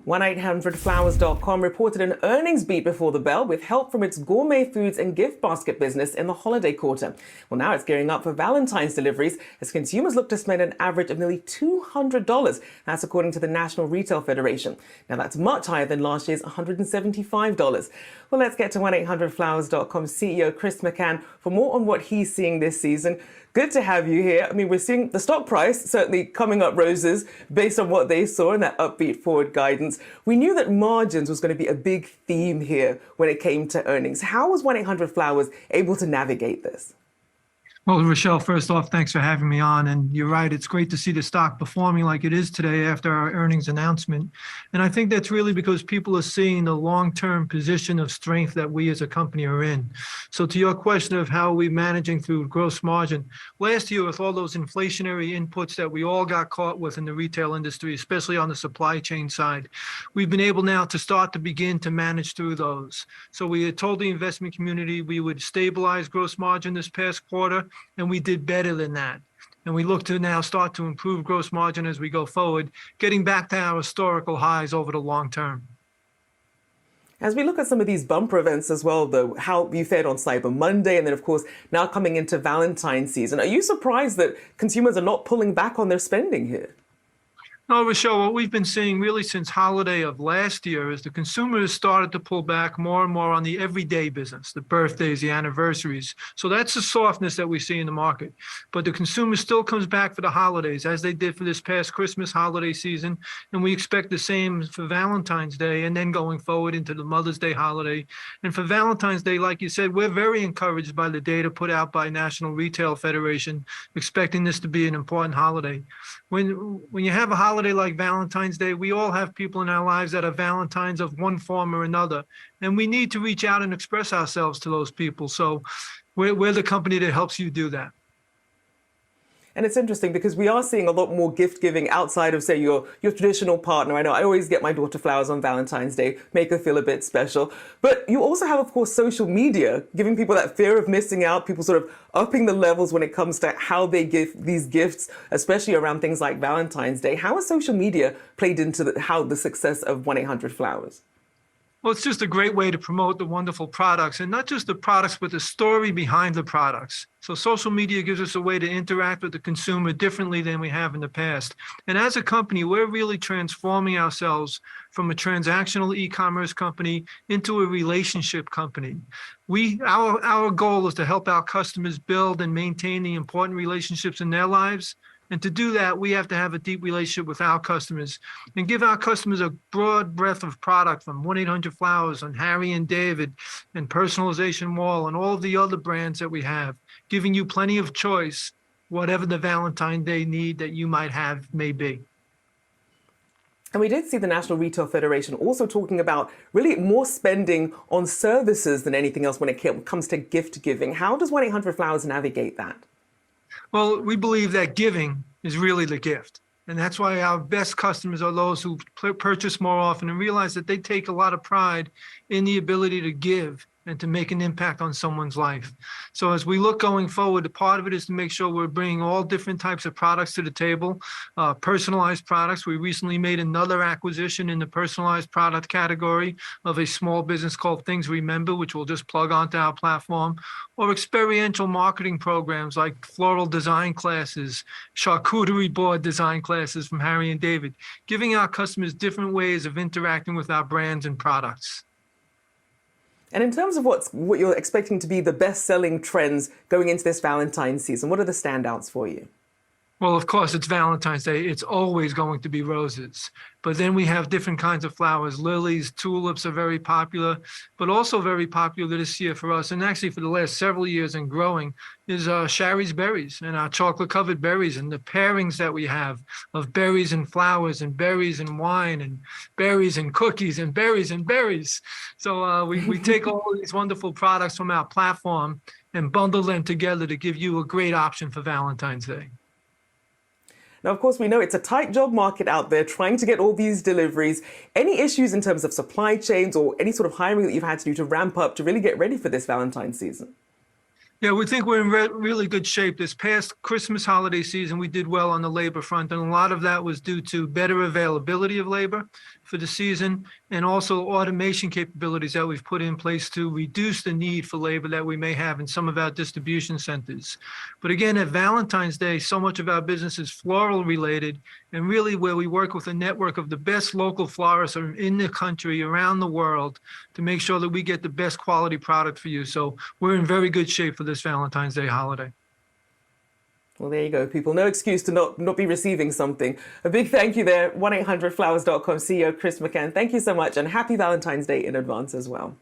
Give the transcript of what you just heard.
1-800-Flowers.com reported an earnings beat before the bell with help from its gourmet foods and gift basket business in the holiday quarter. Well, now it's gearing up for Valentine's deliveries as consumers look to spend an average of nearly $200. That's according to the National Retail Federation. Now, that's much higher than last year's $175. Well, let's get to 1-800-Flowers.com CEO Chris McCann for more on what he's seeing this season. Good to have you here. I mean, we're seeing the stock price certainly coming up roses based on what they saw in that upbeat forward guidance. We knew that margins was going to be a big theme here when it came to earnings. How was 1-800-Flowers able to navigate this? Well, Rochelle, first off, thanks for having me on. And you're right, it's great to see the stock performing like it is today after our earnings announcement. And I think that's really because people are seeing the long-term position of strength that we as a company are in. So to your question of how are we managing through gross margin, last year with all those inflationary inputs that we all got caught with in the retail industry, especially on the supply chain side, we've been able now to begin to manage through those. So we had told the investment community we would stabilize gross margin this past quarter, and we did better than that. And we look to now start to improve gross margin as we go forward, getting back to our historical highs over the long term. As we look at some of these bumper events as well, though, how you fared on Cyber Monday, and then, of course, now coming into Valentine's season, are you surprised that consumers are not pulling back on their spending here? No, Rochelle, what we've been seeing really since holiday of last year is the consumers started to pull back more and more on the everyday business, the birthdays, the anniversaries. So that's the softness that we see in the market. But the consumer still comes back for the holidays, as they did for this past Christmas holiday season. And we expect the same for Valentine's Day and then going forward into the Mother's Day holiday. And for Valentine's Day, like you said, we're very encouraged by the data put out by National Retail Federation, expecting this to be an important holiday. When you have a holiday like Valentine's Day, we all have people in our lives that are Valentines of one form or another, and we need to reach out and express ourselves to those people. So we're the company that helps you do that. And it's interesting because we are seeing a lot more gift giving outside of, say, your traditional partner. I know I always get my daughter flowers on Valentine's Day, make her feel a bit special. But you also have, of course, social media, giving people that fear of missing out, people sort of upping the levels when it comes to how they give these gifts, especially around things like Valentine's Day. How has social media played into the success of 1-800-Flowers? Well, it's just a great way to promote the wonderful products, and not just the products, but the story behind the products. So social media gives us a way to interact with the consumer differently than we have in the past. And as a company, we're really transforming ourselves from a transactional e-commerce company into a relationship company. Our goal is to help our customers build and maintain the important relationships in their lives. And to do that, we have to have a deep relationship with our customers and give our customers a broad breadth of product from 1-800-Flowers and Harry and David and Personalization Wall and all of the other brands that we have, giving you plenty of choice, whatever the Valentine's Day need that you might have may be. And we did see the National Retail Federation also talking about really more spending on services than anything else when it comes to gift giving. How does 1-800-Flowers navigate that? Well, we believe that giving is really the gift. And that's why our best customers are those who purchase more often and realize that they take a lot of pride in the ability to give and to make an impact on someone's life. So as we look going forward, a part of it is to make sure we're bringing all different types of products to the table, personalized products. We recently made another acquisition in the personalized product category of a small business called Things Remember, which we'll just plug onto our platform, or experiential marketing programs like floral design classes, charcuterie board design classes from Harry and David, giving our customers different ways of interacting with our brands and products. And in terms of what you're expecting to be the best-selling trends going into this Valentine's season, what are the standouts for you? Well, of course, it's Valentine's Day. It's always going to be roses. But then we have different kinds of flowers. Lilies, tulips are very popular, but also very popular this year for us, and actually for the last several years and growing, is Shari's berries and our chocolate-covered berries and the pairings that we have of berries and flowers and berries and wine and berries and cookies and berries and berries. So we take all of these wonderful products from our platform and bundle them together to give you a great option for Valentine's Day. Now, of course, we know it's a tight job market out there trying to get all these deliveries. Any issues in terms of supply chains or any sort of hiring that you've had to do to ramp up to really get ready for this Valentine's season? Yeah, we think we're in really good shape. This past Christmas holiday season, we did well on the labor front, and a lot of that was due to better availability of labor for the season, and also automation capabilities that we've put in place to reduce the need for labor that we may have in some of our distribution centers. But again, at Valentine's Day, so much of our business is floral related, and really where we work with a network of the best local florists in the country, around the world, to make sure that we get the best quality product for you. So we're in very good shape for this Valentine's Day holiday. Well, there you go, people. No excuse to not be receiving something. A big thank you there, 1-800-Flowers.com CEO Chris McCann. Thank you so much, and happy Valentine's Day in advance as well.